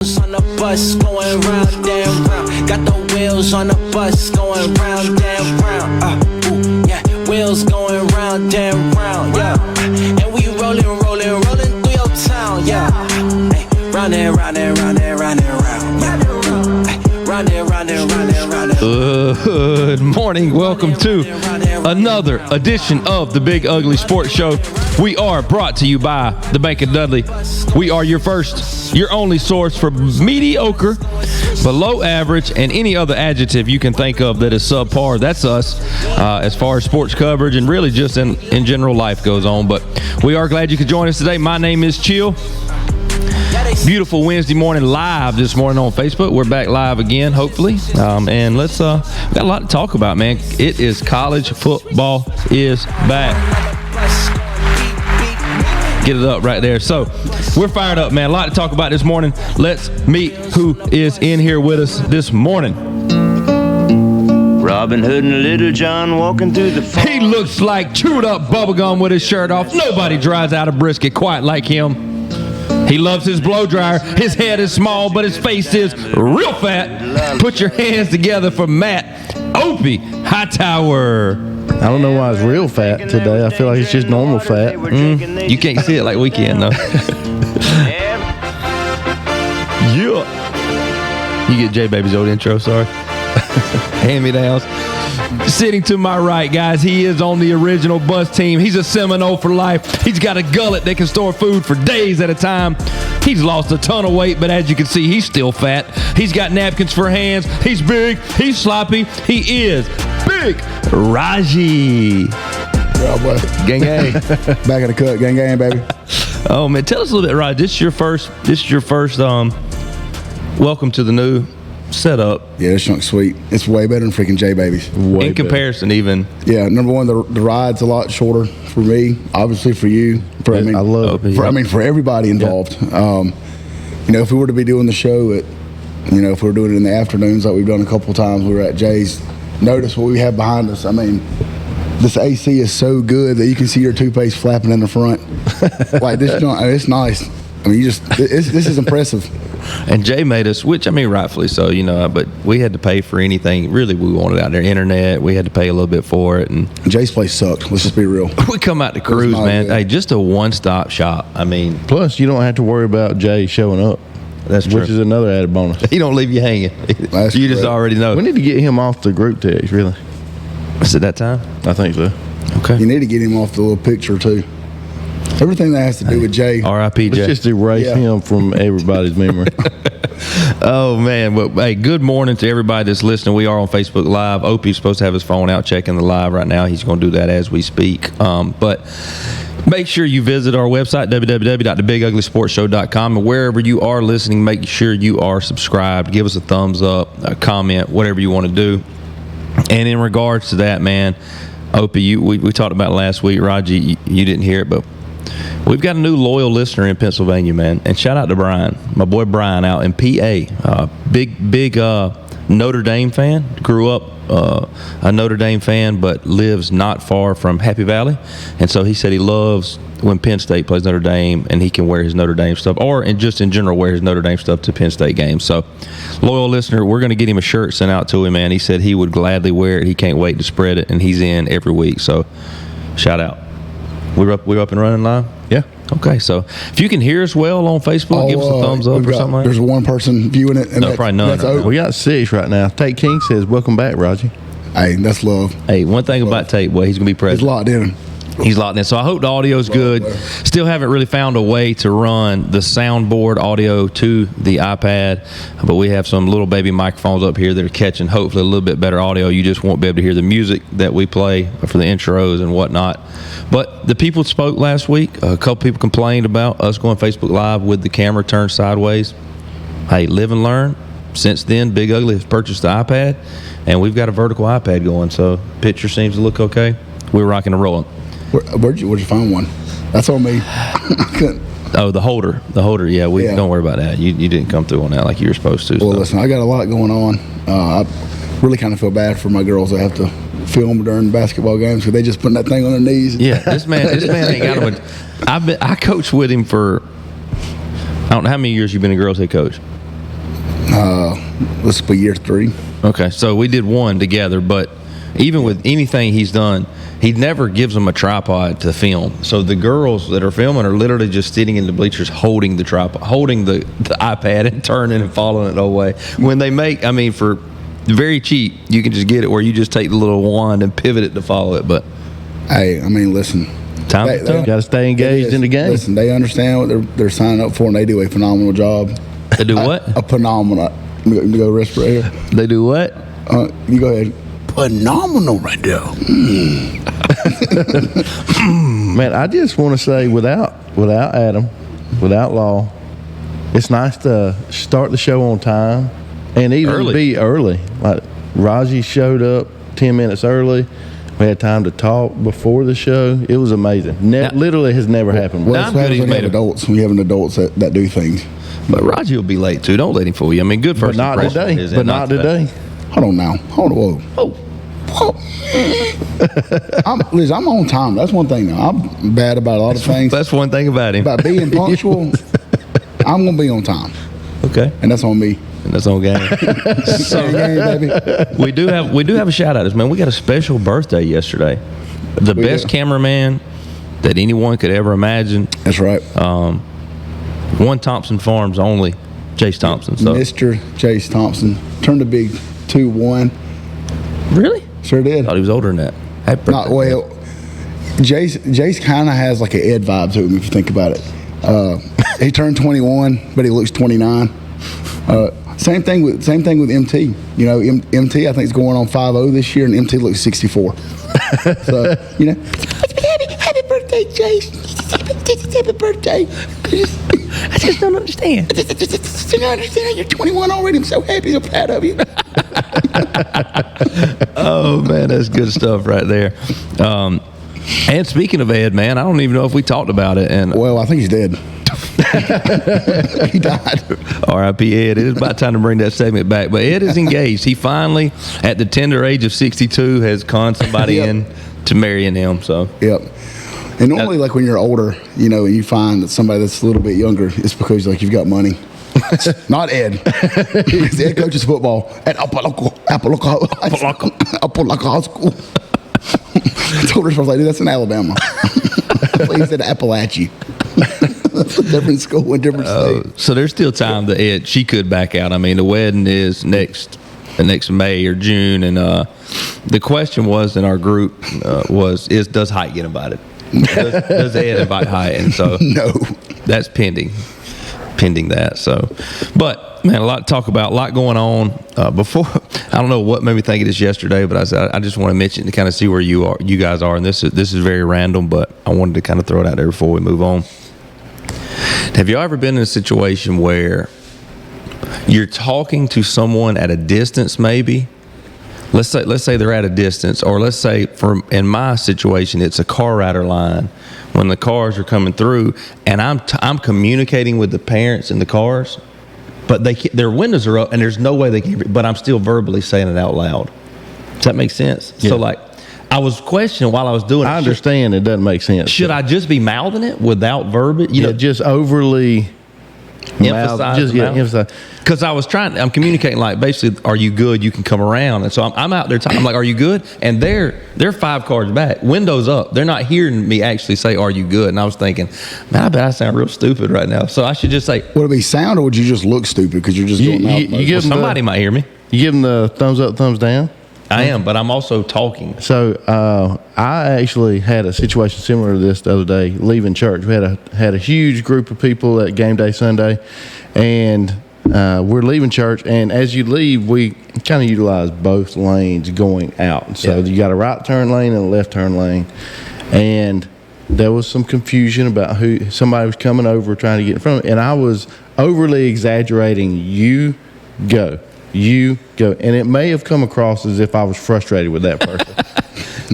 On the bus going round and round. Got the wheels on the bus going round and round. Yeah, wheels going round and round. Yeah, and we rolling through your town. Yeah, hey, round and round and round and round and round. Yeah, round and round and round and round. Good morning. Welcome to another edition of the Big Ugly Sports Show. We are brought to you by the Bank of Dudley. We are your first, your only source for mediocre, below average, and any other adjective you can think of that is subpar. That's us as far as sports coverage and really just in general life goes on. But we are glad you could join us today. My name is Chill. Beautiful Wednesday morning live this morning on Facebook. We're back live again, hopefully. And let's we got a lot to talk about, man. It is college football is back. Get it up right there. So we're fired up, man. A lot to talk about this morning. Let's meet who is in here with us this morning. Robin Hood and Little John walking through the farm. He looks like chewed up bubblegum with his shirt off. Nobody dries out a brisket quite like him. He loves his blow dryer. His head is small, but his face is real fat. Put your hands together for Matt Opie Hightower. I don't know why it's real fat today. I feel like it's just normal fat. You can't see it like we can, though. Yeah. You get J-Baby's old intro, sorry. Hand-me-downs. Sitting to my right, guys, he is on the original bus team. He's a Seminole for life. He's got a gullet that can store food for days at a time. He's lost a ton of weight, but as you can see, he's still fat. He's got napkins for hands. He's big. He's sloppy. He is Big Raji. Yeah, boy. Gang gang. Back in the cut, gang gang, baby. Oh man, tell us a little bit, Raj. This is your first welcome to the new setup. Yeah, this junk's sweet. It's way better than freaking J-Babies. In comparison, even. Yeah, number one, the ride's a lot shorter for me, obviously for you. For everybody involved. Yeah. If we were to be doing the show if we were doing it in the afternoons like we've done a couple times, we were at Jay's. Notice what we have behind us. I mean, this AC is so good that you can see your toothpaste flapping in the front. Like this junk, it's nice. I mean, this is impressive. And Jay made us, which I mean, rightfully so, but we had to pay for anything really we wanted out there. Internet, we had to pay a little bit for it. And Jay's place sucked. Let's just be real. We come out to cruise, man. Good. Hey, just a one-stop shop. I mean, plus you don't have to worry about Jay showing up. That's true. Which is another added bonus. He don't leave you hanging. That's you just already know. We need to get him off the group text, really. Is it that time? I think so. Okay. You need to get him off the little picture, too. Everything that has to do with Jay. R.I.P. Jay. Let's just erase him from everybody's memory. Oh, man. Well, hey, good morning to everybody that's listening. We are on Facebook Live. Opie's supposed to have his phone out checking the live right now. He's going to do that as we speak. But make sure you visit our website, www.thebiguglysportshow.com. And wherever you are listening, make sure you are subscribed. Give us a thumbs up, a comment, whatever you want to do. And in regards to that, man, Opie, we talked about last week. Raji, you didn't hear it, but we've got a new loyal listener in Pennsylvania, man. And shout out to Brian, my boy Brian out in PA. Big Notre Dame fan. Grew up a Notre Dame fan, but lives not far from Happy Valley. And so he said he loves when Penn State plays Notre Dame, and he can wear his Notre Dame stuff, or just in general wear his Notre Dame stuff to Penn State games. So, loyal listener, we're going to get him a shirt sent out to him, man. He said he would gladly wear it. He can't wait to spread it, and he's in every week. So, shout out. We're up and running live? Yeah. Okay, so if you can hear us well on Facebook, give us a thumbs up or something like that. There's one person viewing it. And no, probably none. That's we got 6 right now. Tate King says, welcome back, Raji. Hey, that's love. Hey, one thing about Tate, boy, he's going to be present. He's locked in. He's locked in. So I hope the audio's good. Still haven't really found a way to run the soundboard audio to the iPad, but we have some little baby microphones up here that are catching hopefully a little bit better audio. You just won't be able to hear the music that we play for the intros and whatnot. But the people spoke last week. A couple people complained about us going Facebook Live with the camera turned sideways. Hey, live and learn. Since then, Big Ugly has purchased the iPad, and we've got a vertical iPad going, so picture seems to look okay. We're rocking and rolling. Where'd you find one? That's on me. Oh, the holder. Yeah, don't worry about that. You didn't come through on that like you were supposed to. Well, listen, I got a lot going on. I really kind of feel bad for my girls that have to film during basketball games because they just putting that thing on their knees. Yeah, this man ain't got him. I coached with him for I don't know how many years you've been a girls' head coach. This will be year 3. Okay, so we did one together, but even with anything he's done, he never gives them a tripod to film. So the girls that are filming are literally just sitting in the bleachers holding the tripod, holding the iPad and turning and following it the whole way. When they make, I mean, for very cheap, you can just get it where you just take the little wand and pivot it to follow it. But hey, I mean, listen. They got to stay engaged in the game. Listen, they understand what they're signing up for, and they do a phenomenal job. They do what? A phenomenal. You go rest right here. They do what? You go ahead. Phenomenal right there. Man, I just want to say, without Adam, without Law, it's nice to start the show on time and even be early. Like Raji showed up 10 minutes early. We had time to talk before the show. It was amazing. Literally has never happened. Well, that's when we have adults. We have adults that do things. But Raji will be late too. Don't let him fool you. I mean, good first impression. But not today. Hold on now. Hold on. Whoa. I'm on time. That's one thing now. I'm bad about a lot of things. That's one thing about him. About being punctual, I'm going to be on time. Okay. And that's on me. And that's on game. Baby. We do have a shout out, man. We got a special birthday yesterday. The best cameraman that anyone could ever imagine. That's right. One Thompson Farms only, Chase Thompson. So. Mr. Chase Thompson turned a big 2-1. Really? Sure did. Thought he was older than that. Happy birthday. Not well. Jace kind of has like an Ed vibe to him if you think about it. He turned 21, but he looks 29. Same thing with MT. You know, MT I think is going on 5-0 this year, and MT looks 64. So you know, happy birthday, Jace. Happy birthday. I just don't understand. I don't understand. You're 21 already. I'm so happy. So proud of you. Oh man, that's good stuff right there. And speaking of Ed, man, I don't even know if we talked about it. And well, I think he's dead. He died. R.I.P. Ed. It is about time to bring that segment back. But Ed is engaged. He finally, at the tender age of 62, has conned somebody in to marrying him. So yep. And normally, like when you're older, you know, and you find that somebody that's a little bit younger, it's because like you've got money. Not Ed. Ed coaches football at Apalaca High School. I told her, I was like, dude, that's in Alabama. He said Appalachia. That's a different school in different state. So there's still time that Ed, she could back out. I mean, the wedding is next May or June, and the question was in our group does Hight get invited? Does Ed invite Hight? And so no, that's pending that. So, but man, a lot to talk about, a lot going on. Before, I don't know what made me think of this yesterday, but I just want to mention to kind of see where you guys are, and this is very random, but I wanted to kind of throw it out there before we move on. Have you ever been in a situation where you're talking to someone at a distance, maybe? Let's say they're at a distance, or let's say in my situation, it's a car rider line when the cars are coming through, and I'm communicating with the parents in the cars, but their windows are up, and there's no way they can. But I'm still verbally saying it out loud. Does that make sense? Yeah. So like, I was questioning while I was doing it. I understand it doesn't make sense. Should I just be mouthing it without verbiage? You know, just overly emphasize. Because I'm communicating like, basically, are you good? You can come around. And so I'm out there I'm like, are you good? And they're 5 cars back, windows up. They're not hearing me actually say, are you good? And I was thinking, man, I bet I sound real stupid right now. So I should just say, would it be sound, or would you just look stupid because you're just going out? Somebody might hear me. You give them the thumbs up, thumbs down? I am, but I'm also talking. So I actually had a situation similar to this the other day, leaving church. We had a huge group of people at game day Sunday, and we're leaving church. And as you leave, we kind of utilize both lanes going out. So you got a right turn lane and a left turn lane. And there was some confusion about who somebody was coming over trying to get in front of me. And I was overly exaggerating, you go. And it may have come across as if I was frustrated with that person.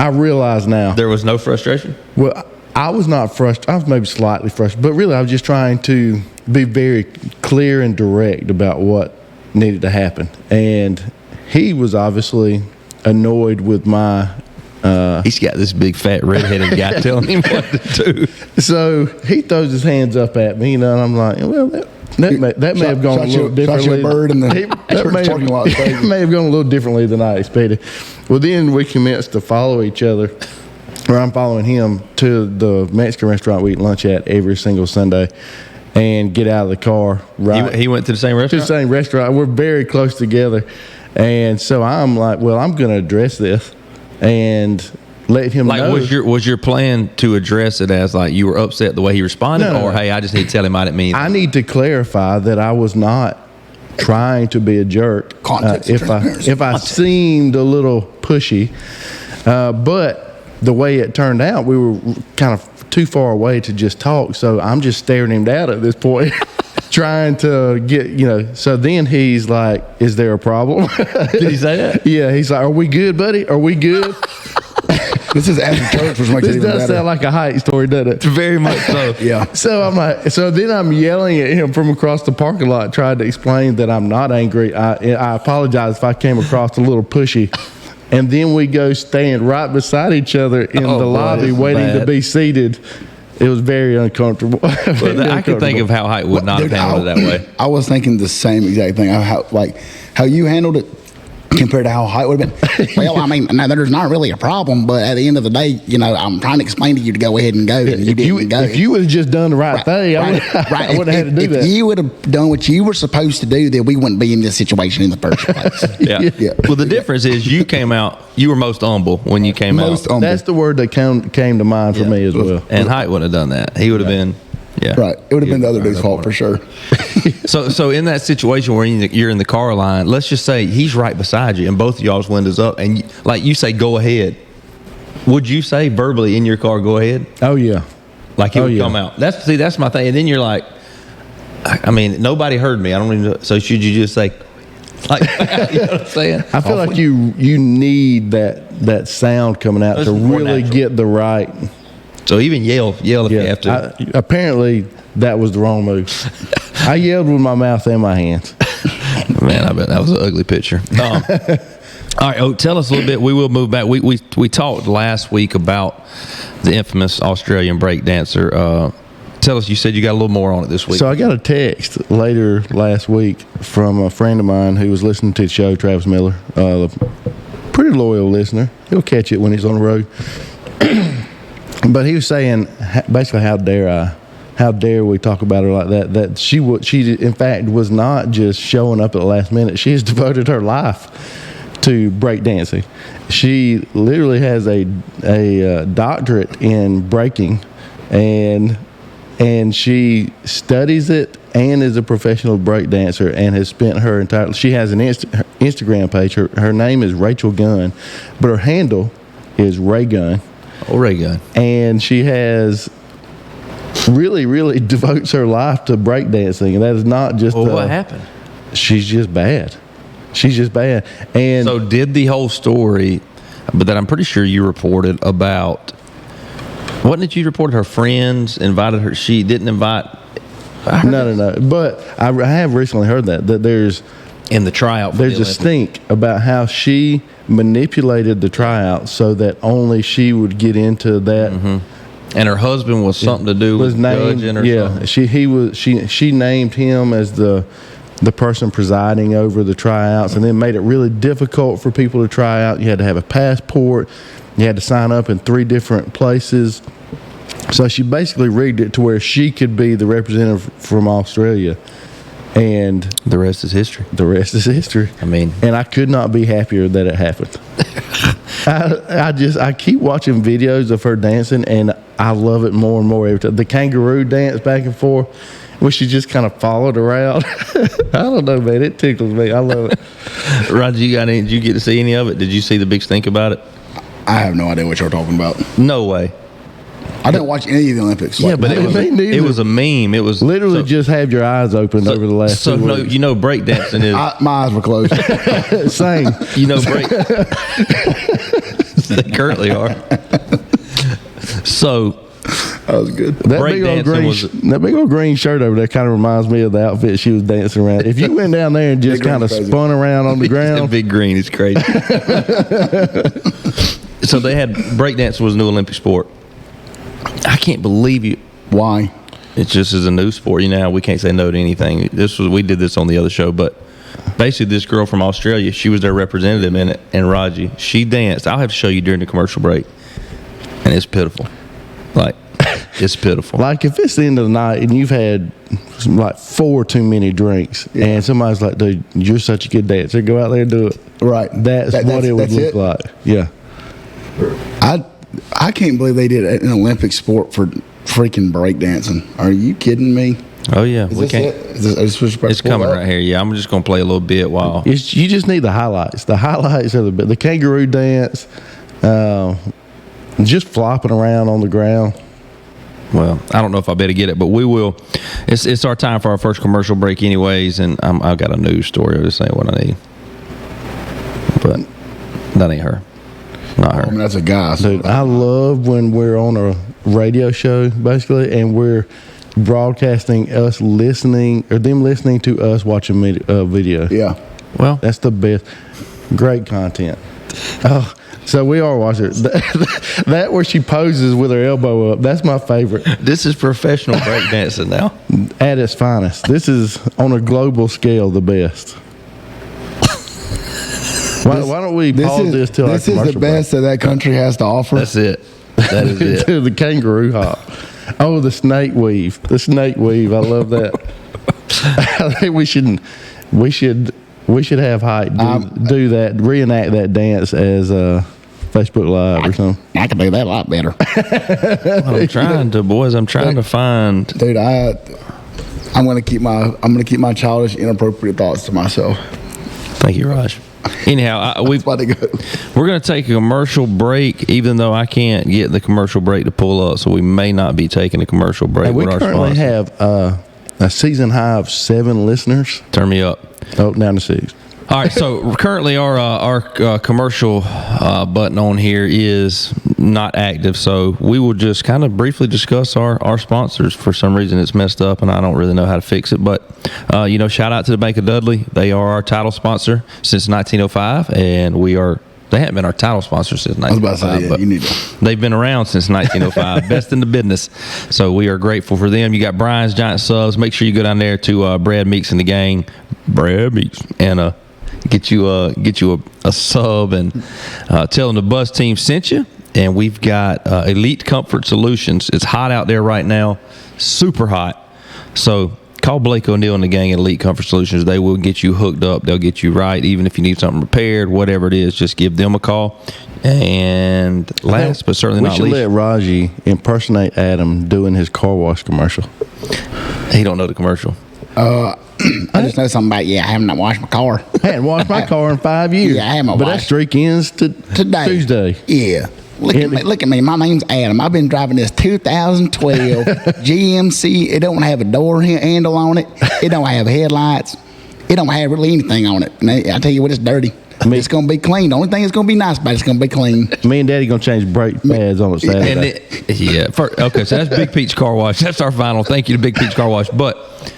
I realize now. There was no frustration? Well, I was not frustrated. I was maybe slightly frustrated. But really, I was just trying to be very clear and direct about what needed to happen. And he was obviously annoyed with my... He's got this big, fat, red-headed guy telling him what to do. So he throws his hands up at me, and I'm like, well... That may have gone a little differently. Bird in the parking lot. It may have gone a little differently than I expected. Well, then we commenced to follow each other, or I'm following him to the Mexican restaurant we eat lunch at every single Sunday, and get out of the car. Right, he went to the same restaurant. To the same restaurant. We're very close together, and so I'm like, well, I'm going to address this and let him know. Was your plan to address it as like you were upset the way he responded, or hey, I just need to tell him I didn't mean that? I need to clarify that I was not trying to be a jerk. If I seemed a little pushy, but the way it turned out, we were kind of too far away to just talk. So I'm just staring him down at this point, trying to get, so then he's like, is there a problem? Did he say that? Yeah. He's like, are we good, buddy? Are we good? This is after church, which makes it even better. This does sound like a Hight story, doesn't it? Very much so. Yeah. So then I'm yelling at him from across the parking lot, trying to explain that I'm not angry. I apologize if I came across a little pushy. And then we go stand right beside each other in the lobby, waiting to be seated. It was very uncomfortable. I could think of how Hight would not have handled it that way. I was thinking the same exact thing. How you handled it compared to how Hight would have been. Well, I mean, no, there's not really a problem, but at the end of the day, I'm trying to explain to you to go ahead and go, and you didn't go. If you would have just done the right thing, I would have had to do that. If you would have done what you were supposed to do, then we wouldn't be in this situation in the first place. Yeah. Well, the difference is you came out, you were most humble when you came out. Humble. That's the word that came to mind for me as well. And Hight wouldn't have done that. He would have been... Yeah. Right. It would have been the other dude's fault for sure. So in that situation where you're in the car line, let's just say he's right beside you and both of y'all's windows up, and you say, go ahead. Would you say verbally in your car, go ahead? Oh, yeah. Like he would come out. That's my thing. And then you're like, I mean, nobody heard me. I don't even know. So should you just say, like, you know what I'm saying? I feel like you need that sound coming out to really get the right... So even yell if you have to. Apparently, that was the wrong move. I yelled with my mouth and my hands. Man, I bet that was an ugly picture. All right, tell us a little bit. We will move back. We talked last week about the infamous Australian breakdancer. Tell us, you said you got a little more on it this week. So I got a text later last week from a friend of mine who was listening to the show, Travis Miller, pretty loyal listener. He'll catch it when he's on the road. But he was saying, basically, how dare we talk about her like that? That she in fact was not just showing up at the last minute. She has devoted her life to breakdancing. She literally has a doctorate in breaking, and she studies it and is a professional breakdancer and has spent her entire. She has an Instagram page. Her name is Rachel Gunn, but her handle is Ray Gunn. Oregon. And she has really devotes her life to breakdancing, and that is not just. Well, what happened? She's just bad. And so did the whole story, but that I'm pretty sure you reported about. Wasn't it you reported her friends invited her? She didn't invite. No. But I have recently heard that there's in the tryout. There's a stink about how she manipulated the tryout so that only she would get into that. Mm-hmm. And her husband was something to do with judging or something. She named him as the person presiding over the tryouts, and then made it really difficult for people to try out. You had to have a passport. You had to sign up in 3 different places. So she basically rigged it to where she could be the representative from Australia. And the rest is history. I mean, and I could not be happier that it happened. I keep watching videos of her dancing, and I love it more and more every time. The kangaroo dance back and forth, where she just kind of followed around. I don't know, man. It tickles me. I love it. Roger, did you get to see any of it? Did you see the big stink about it? I have no idea what you're talking about. No way. I didn't watch any of the Olympics. Yeah, but it was a meme. It was literally just have your eyes open over the last 2 weeks. So, you know, breakdancing is... my eyes were closed. Same. You know, they currently are. So... That was good. That big old green shirt over there kind of reminds me of the outfit she was dancing around. If you went down there and just kind of spun around on the ground... Big green is crazy. So they had... Breakdancing was a new Olympic sport. I can't believe you. Why? it's just as a new sport. We can't say no to anything. We did this on the other show, but basically this girl from Australia, she was their representative in it, and Raji, she danced. I'll have to show you during the commercial break, and it's pitiful. Like, it's pitiful. Like, if it's the end of the night and you've had like 4 too many drinks, and somebody's like, dude, you're such a good dancer, go out there and do it. Right. That's what it would look like. Yeah. I can't believe they did an Olympic sport for freaking breakdancing. Are you kidding me? Oh, yeah. We can't. It's coming right here. Yeah, I'm just going to play a little bit while. You just need the highlights. The highlights are the kangaroo dance, just flopping around on the ground. Well, I don't know if I better get it, but we will. It's our time for our first commercial break anyways, and I've got a news story. This ain't what I need. But that ain't her. Not her. I mean, that's a guy. Dude, I love when we're on a radio show, basically, and we're broadcasting us listening, or them listening to us watching video. Yeah. Well, that's the best. Great content. Oh, so we are watching that where she poses with her elbow up. That's my favorite. This is professional breakdancing now. At its finest. This is on a global scale the best. Why don't we pause this till our commercial break? This is the best that country has to offer. That's it. That is it. To the kangaroo hop. Oh, the snake weave. The snake weave. I love that. I think we should have Hight do that, reenact that dance as Facebook Live or something. I can do that a lot better. I'm trying to find. Dude, I'm gonna keep my childish, inappropriate thoughts to myself. Thank you, Raj. Anyhow, we're going to take a commercial break, even though I can't get the commercial break to pull up, so we may not be taking a commercial break. We currently have a season high of 7 listeners. Turn me up. Oh, down to 6. All right, so currently our commercial button on here is not active, so we will just kind of briefly discuss our sponsors. For some reason, it's messed up, and I don't really know how to fix it. But shout out to the Bank of Dudley. They are our title sponsor since 1905, and they haven't been our title sponsor since 1905. But you need to. They've been around since 1905, best in the business. So we are grateful for them. You got Brian's Giant Subs. Make sure you go down there to Brad Meeks and the gang, Brad Meeks, and get you a sub, and tell them the Buzz team sent you. And we've got Elite Comfort Solutions. It's hot out there right now, super hot. So call Blake O'Neill and the gang at Elite Comfort Solutions. They will get you hooked up. They'll get you right. Even if you need something repaired, whatever it is, just give them a call. And last but certainly not least, we should let Raji impersonate Adam doing his car wash commercial. He don't know the commercial. I just know something about, I haven't washed my car. I hadn't washed my car in 5 years. Yeah, I haven't But that streak ends today. Tuesday. Yeah. Look at me. My name's Adam. I've been driving this 2012 GMC. It don't have a door handle on it. It don't have headlights. It don't have really anything on it. And I tell you what, it's dirty. It's going to be clean. The only thing that's going to be nice about it's going to be clean. Me and Daddy going to change brake pads on it Saturday. Okay, so that's Big Peach Car Wash. That's our final. Thank you to Big Peach Car Wash. But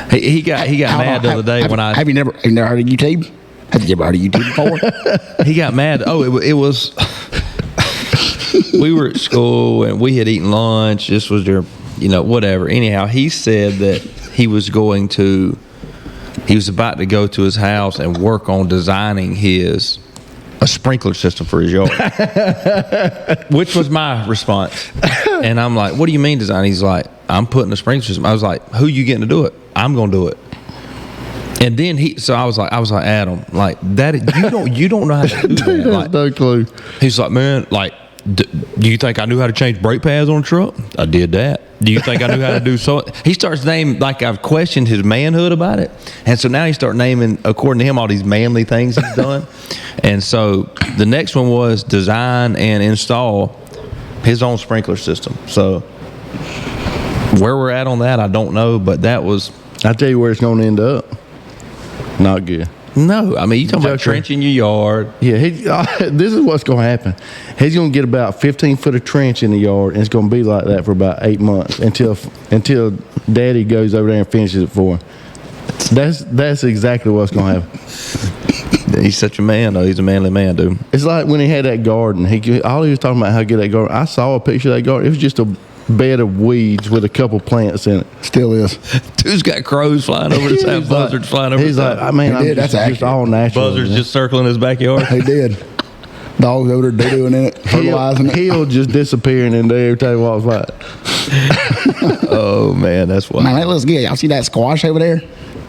he got mad the other day when I... Have you never heard of YouTube? Have you ever heard of YouTube before? He got mad. Oh, it was... We were at school and we had eaten lunch. This was their, whatever. Anyhow, he said that he was about to go to his house and work on designing a sprinkler system for his yard, which was my response. And I'm like, what do you mean design? He's like, I'm putting a sprinkler system. I was like, who you getting to do it? I'm going to do it. And then I was like, Adam, like that, you don't know how to do that. Like, no clue. He's like, man, like, do you think I knew how to change brake pads on a truck? I did that. Do you think I knew how to do so? He starts naming, like, I've questioned his manhood about it. And so now he starts naming, according to him, all these manly things he's done. And so the next one was design and install his own sprinkler system. So where we're at on that, I don't know, but that was... I'll tell you where it's going to end up. Not good. No, I mean, you talking about trenching your yard. Yeah, this is what's going to happen. He's going to get about 15 foot of trench in the yard, and it's going to be like that for about 8 months until Daddy goes over there and finishes it for him. That's exactly what's going to happen. He's such a man, though. He's a manly man, dude. It's like when he had that garden. All he was talking about how good that garden. I saw a picture of that garden. It was just bed of weeds with a couple plants in it. Still is. Dude's got crows flying over his house, buzzards flying over his house. He's like, I mean, I'm just all natural. Buzzards just circling his backyard. He did. Dogs over there doing it, fertilizing it. He'll just disappearing in there every time he walks by. Oh, man, that's wild. Man, that looks good. Y'all see that squash over there?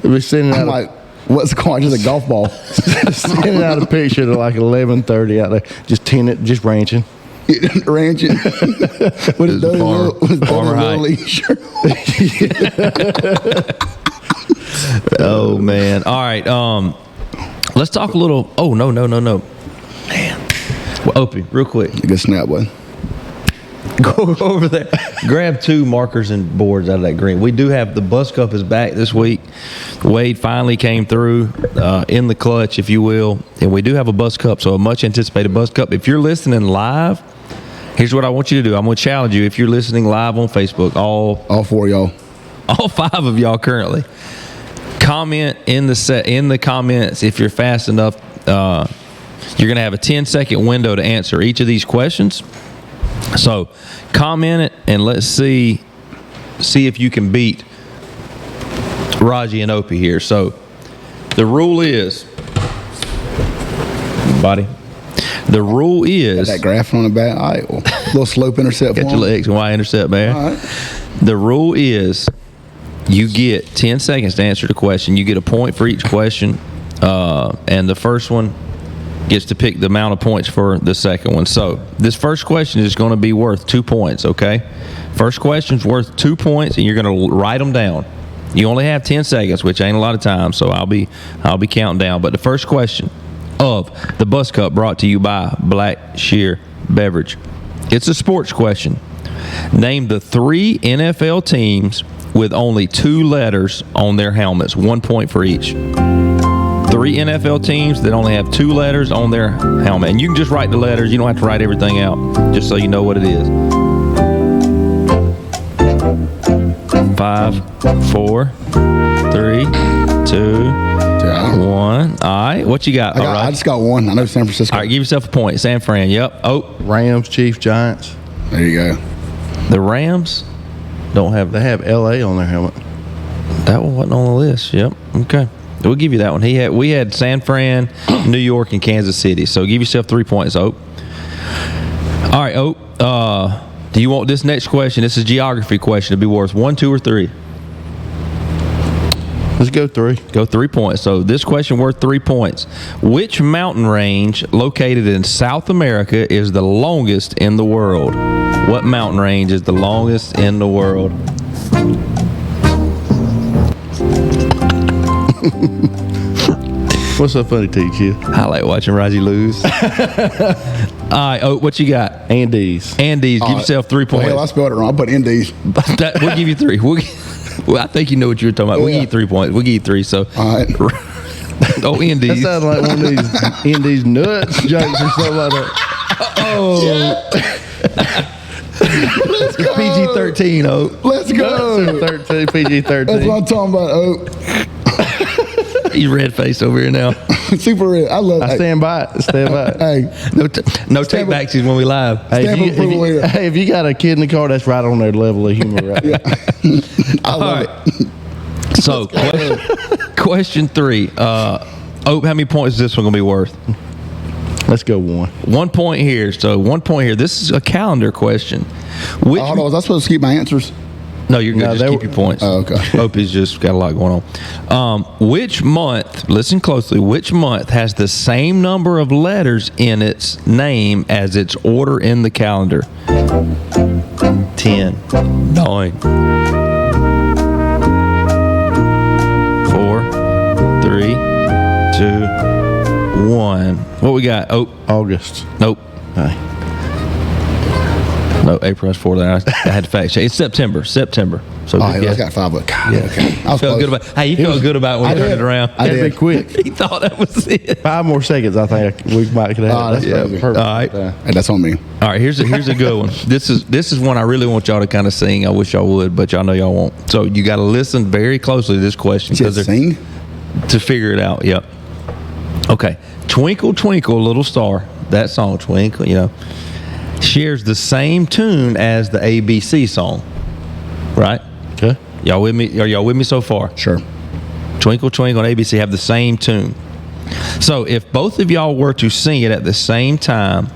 I'm like, what squash is a golf ball? Sending out a picture to like 11:30 out there, just ranching. Ranching. With his farmer Hight. Oh, man. All right. Let's talk a little. Oh, no. Man. Well, Opie, real quick. Good snap, boy. Go over there. Grab 2 markers and boards out of that green. We do have the Bus Cup is back this week. Wade finally came through in the clutch, if you will. And we do have a Bus Cup, so a much anticipated Bus Cup. If you're listening live, here's what I want you to do. I'm going to challenge you if you're listening live on Facebook. All 4 of y'all. All 5 of y'all currently. Comment in the comments if you're fast enough. You're going to have a 10-second window to answer each of these questions. So comment it and let's see if you can beat Raji and Opie here. So the rule is, the rule is got that graph on the back. All right, well, little slope intercept. Got your X and Y intercept, man. All right. The rule is you get 10 seconds to answer the question. You get a point for each question, and the first one gets to pick the amount of points for the second one. So this first question is going to be worth 2 points, okay? First question's worth 2 points, and you're going to write them down. You only have 10 seconds, which ain't a lot of time, so I'll be counting down. But the first question of the Bus Cup brought to you by Black Shear Beverage. It's a sports question. Name the 3 NFL teams with only 2 letters on their helmets. 1 point for each. 3 NFL teams that only have 2 letters on their helmet. And you can just write the letters. You don't have to write everything out, just so you know what it is. 5, 4, 3, 2, 1. All right. What you got? I just got 1. I know San Francisco. All right. Give yourself a point. San Fran. Yep. Oh. Rams, Chiefs, Giants. There you go. The Rams don't have. They have LA on their helmet. That one wasn't on the list. Yep. Okay. We'll give you that one. We had San Fran, New York, and Kansas City. So give yourself 3 points, Oak. All right, Oak. Do you want this next question? This is a geography question. To be worth 1, 2, or 3. Let's go 3. Go 3 points. So this question worth 3 points. Which mountain range located in South America is the longest in the world? What mountain range is the longest in the world? What's so funny to you, kid? I like watching Raji lose. All right, Oak, what you got? Andes. Give yourself 3 points. Well, I spelled it wrong. I put Indies. We'll give you 3. Well, I think you know what you were talking about. We'll give you 3 points. We'll give you 3. So, all right. Indies. That sounds like one of these Indies nuts jokes or something like that. Oh. Let's go. PG-13, Oak. Let's go. 13, PG-13. That's what I'm talking about, Oak. He's red faced over here now. Super red. I love it. I stand by it. Hey. No take backsies when we live. Hey, if you got a kid in the car, that's right on their level of humor right there. I love it. So, question 3. Oak, how many points is this one going to be worth? Let's go 1. 1 point here. So 1 point here. This is a calendar question. Hold on, was I supposed to keep my answers? No, you're good. Just keep your points. Oh, okay. Opie's just got a lot going on. Which month, listen closely, which month has the same number of letters in its name as its order in the calendar? 10, 9, 4, 3, 2, 1. What we got? Oh, August. Nope. Hey. No, April has 4 letters. I had to fact check. It's September. So I got 5. Look. Yeah. Okay. I felt good about. Hey, you felt good about when you turned it around. I did. Quick. He thought that was it. 5 more seconds. I think we might could have. That's All right. Hey, that's on me. All right. Here's a good one. This is one I really want y'all to kind of sing. I wish y'all would, but y'all know y'all won't. So you got to listen very closely to this question because sing to figure it out. Yep. Okay. Twinkle, twinkle, little star. That song, Twinkle. You know. shares the same tune as the ABC song, right? Okay. Y'all with me? Are y'all with me so far? Sure. Twinkle Twinkle and ABC have the same tune. So if both of y'all were to sing it at the same time,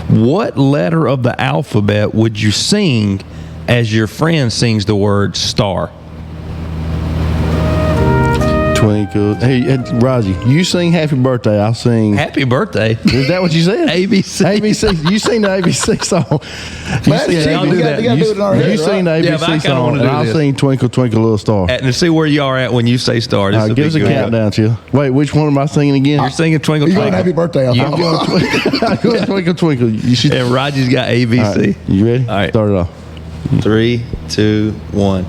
what letter of the alphabet would you sing as your friend sings the word star? Twinkle. Hey, Raji, you sing Happy Birthday. I'll sing. Happy birthday. Is that what you said? ABC. ABC. You sing the ABC song. I'll do that. You sing the Yeah, but I ABC kinda wanna song, do and I'll this. sing Twinkle Twinkle Little Star. And see where you are at when you say star. This is Give us a big deal. countdown, Chill. Wait, which one am I singing again? You're singing Twinkle You're going Twinkle. happy birthday. You- I'm going I'm going Twinkle Twinkle. You should. And Raji's got ABC. All right, you ready? All right. Start it off. 3, 2, 1.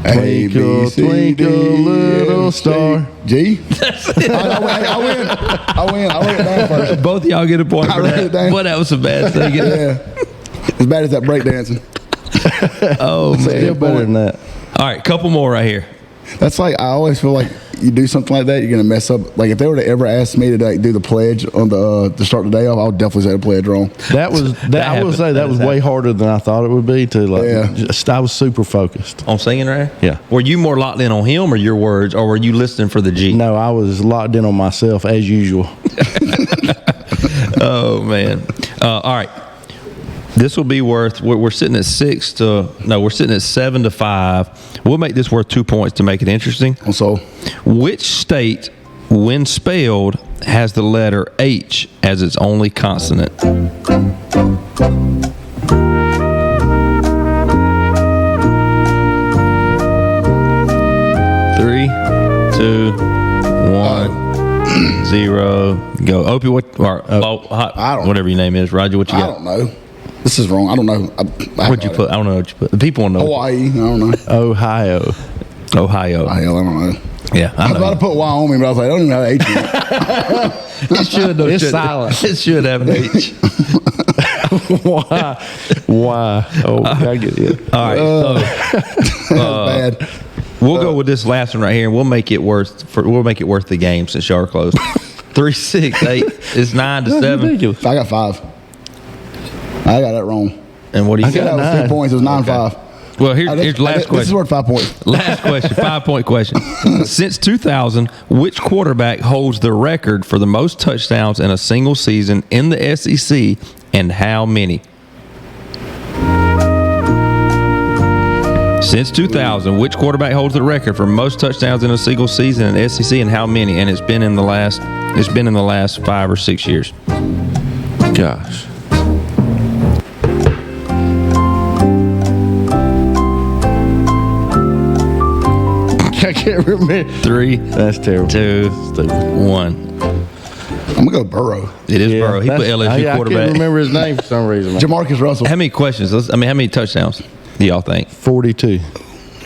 Twinkle, twinkle, little star. G. I win it down first. Both of y'all get a point I for wrote it that. down. Boy, that was a bad thing. Yeah. As bad as that breakdancing. Oh, man. Still better than that. All right, couple more right here. That's like, I always feel like you do something like that, you're going to mess up. Like, if they were to ever ask me to like, do the pledge on the to start the day off, I would definitely say the pledge wrong. That was that. I will happened. say that was That way happened. harder than I thought it would be. To like, Yeah. I was super focused. On singing, right? Yeah. Were you more locked in on him or your words, or were you listening for the G? No, I was locked in on myself as usual. Oh, man. All right. This will be worth, we're sitting at 7 to 5. We'll make this worth 2 points to make it interesting. So, Which state, when spelled, has the letter H as its only consonant? Three, 2, 1, 0, go. Opie, what? Or, I don't- whatever your name is, Roger. What you I got? don't know. This is wrong. I don't know. What'd you put? I don't know what you put. The people want to know. Hawaii. I don't know. Ohio. Ohio. Hell, I don't know. Yeah, I I was about know. to put Wyoming, but I was like, I don't even have an H in it. It should. Though, It's shouldn't it? silent. It should have an H. Why? Why? Oh, I get it. All right. That's bad. We'll go with this last one right here, and we'll make it worth. We'll make it worth the game since y'all are close. 3, 6, 8. It's 9 to 7. Ridiculous. I got 5. I got that wrong. And what do you I got got? That was 3 9. points. It was 9-5. Well, here's the last This is question. worth 5 points. Last question, 5-point question. Since 2000, which quarterback holds the record for the most touchdowns in a single season in the SEC, and how many? Since 2000, which quarterback holds the record for most touchdowns in a single season in the SEC, and how many? And it's been in the last 5 or 6 years. Gosh. I can't remember. 3, That's terrible. 2, 1. I'm going to go Burrow. It is Burrow. He put that's- LSU I can't quarterback. remember his name for some reason. Man. Jamarcus Russell. How many questions? How many touchdowns do y'all think? 42.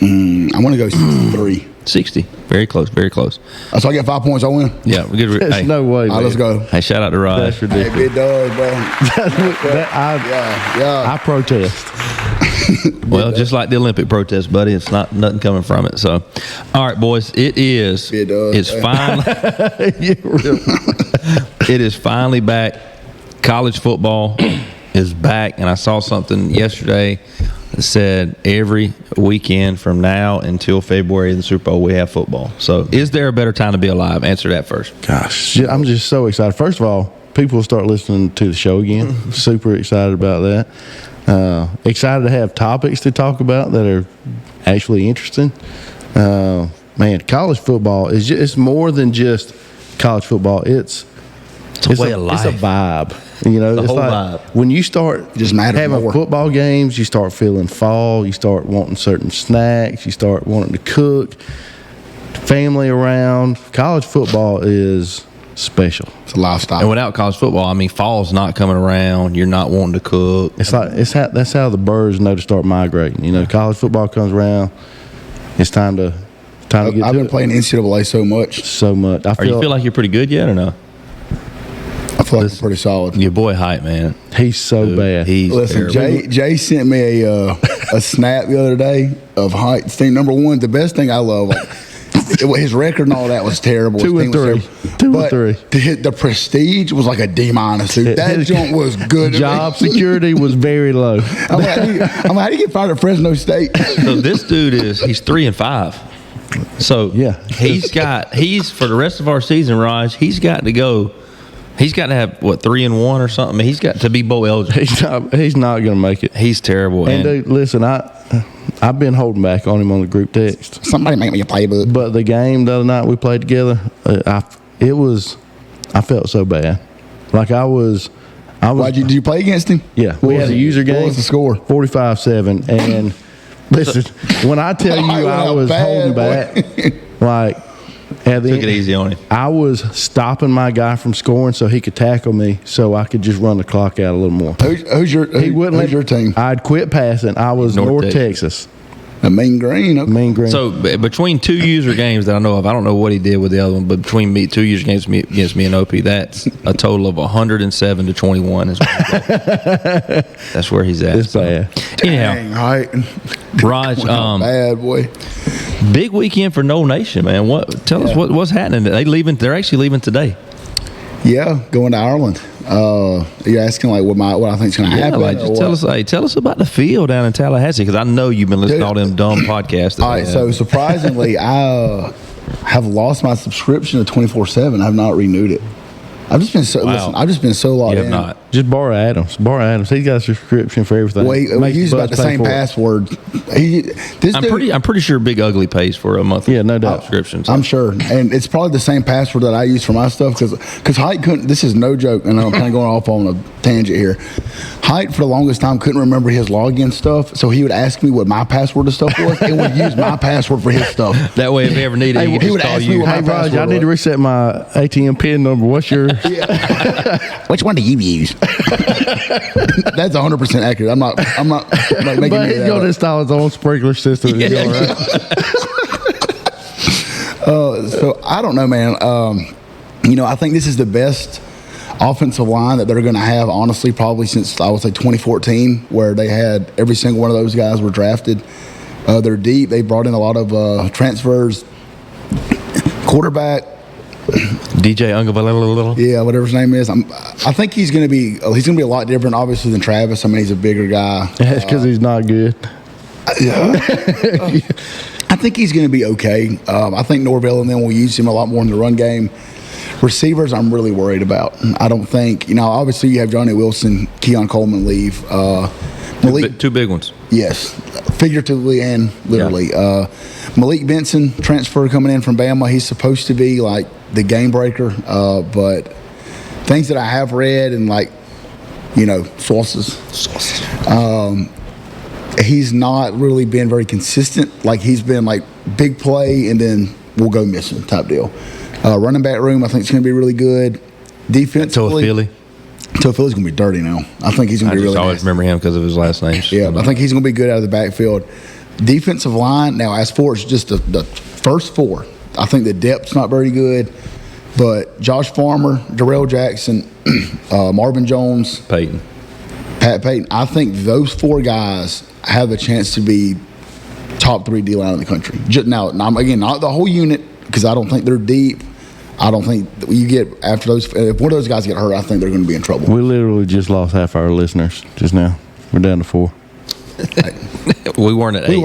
I'm going to go 63. 60. Very close. Very close. So I get 5 points. I win. Yeah, we good. There's Hey, no way. All right, Man. let's go. hey, shout out to Rod. That's Hey, ridiculous. big dog, bro. I protest. Well, just like the Olympic protest, buddy, it's not nothing coming from it. So, all right, boys, it is. It does. It's finally. It is finally back. College football is back, and I saw something yesterday that said every weekend from now until February in the Super Bowl we have football. So, is there a better time to be alive? Answer that first. Gosh, I'm just so excited. First of all, people will start listening to the show again. Super excited about that. Excited to have topics to talk about that are actually interesting. Man, college football is it's more than just college football. It's a way of life. It's a vibe. You know, The it's whole like vibe. when you start just matters having more. football games, you start feeling fall. You start wanting certain snacks. You start wanting to cook. Family around. College football is special. It's a lifestyle. And without college football, I mean, fall's not coming around. You're not wanting to cook. It's like that's how the birds know to start migrating. You know, college football comes around. It's time to get. I've to been it. playing NCAA so much. So much. Or you feel like you're pretty good yet, or no? I feel like I'm pretty solid. Your boy Hight, man. he's so bad. He's Listen, terrible. Jay sent me a snap the other day of Hight's team. Number one, the best thing I love, like, his record and all that was terrible. 2-3. 2-3. The prestige was like a D-, dude. That jump was good. Job security was very low. I'm like, how do you get fired at Fresno State? So this dude he's 3-5. So yeah, he's for the rest of our season, Raj. He's got to go. He's got to have 3-1 or something. He's got to be bowl eligible. He's not going to make it. He's terrible. And dude, listen, I've been holding back on him on the group text. Somebody make me a playbook. But the game the other night we played together, I felt so bad. Like I was. Did you play against him? Yeah, we had a user game. What was the score? 45-7. And listen, when I tell you I was holding back, like at the took it easy on him. I was stopping my guy from scoring so he could tackle me, so I could just run the clock out a little more. Who's your team? I'd quit passing. I was North Texas. A Mean Green. Okay. Mean Green. So between 2 user games that I know of, I don't know what he did with the other one, but between 2 user games against me and OP, that's a total of 107-21. That's where he's at. It's bad. Dang, right. Raj, bad boy. Big weekend for No Nation, man. Tell us what's happening? They're actually leaving today. Yeah, going to Ireland. You're asking like what I think's going to happen. Like, just tell us about the field down in Tallahassee, because I know you've been listening to all them dumb podcasts. All right, so surprisingly, I have lost my subscription to 24/7. I've not renewed it. I've just been so logged in. Not. Just borrow Adams. He's got a subscription for everything. Well, he uses about the same password. I'm pretty sure Big Ugly pays for a monthly. Yeah, no doubt. Subscription. So. I'm sure, and it's probably the same password that I use for my stuff because Hight couldn't. This is no joke, and I'm kind of going off on a tangent here. Hight for the longest time couldn't remember his login stuff, so he would ask me what my password to stuff was, and would use my password for his stuff. That way, if he ever needed, he would ask me what my password was. I need to reset my ATM PIN number. What's yours? Which one do you use? That's 100% accurate. I'm not making but he's going to install his own sprinkler system. Yeah. Right. So I don't know, man. I think this is the best offensive line that they're going to have, honestly, probably since, I would say, 2014, where they had every single one of those guys were drafted. They're deep. They brought in a lot of transfers. Quarterback. DJ Ungavalala. Yeah, whatever his name is. I think he's going to be a lot different, obviously, than Travis. I mean, he's a bigger guy. That's because he's not good. Yeah. I think he's going to be okay. I think Norvell and them will use him a lot more in the run game. Receivers, I'm really worried about. I don't think, obviously you have Johnny Wilson, Keon Coleman leave. Malik, two big ones. Yes, figuratively and literally. Yeah. Malik Benson, transfer coming in from Bama. He's supposed to be like the game breaker, but things that I have read and sources. He's not really been very consistent. Like he's been like big play and then we'll go missing type deal. Running back room, I think it's going to be really good. Defensively, Philly's going to be dirty now. I think he's going to be really I always nasty. remember him because of his last name. Yeah, I think he's going to be good out of the backfield. Defensive line, now as far as just the first four, I think the depth's not very good. But Josh Farmer, Darrell Jackson, Marvin Jones, Pat Payton, I think those four guys have a chance to be top 3 D-line in the country. Now, again, not the whole unit, because I don't think they're deep. I don't think you get after those. If one of those guys get hurt, I think they're going to be in trouble. We literally just lost half our listeners just now. We're down to 4. We weren't at 8. We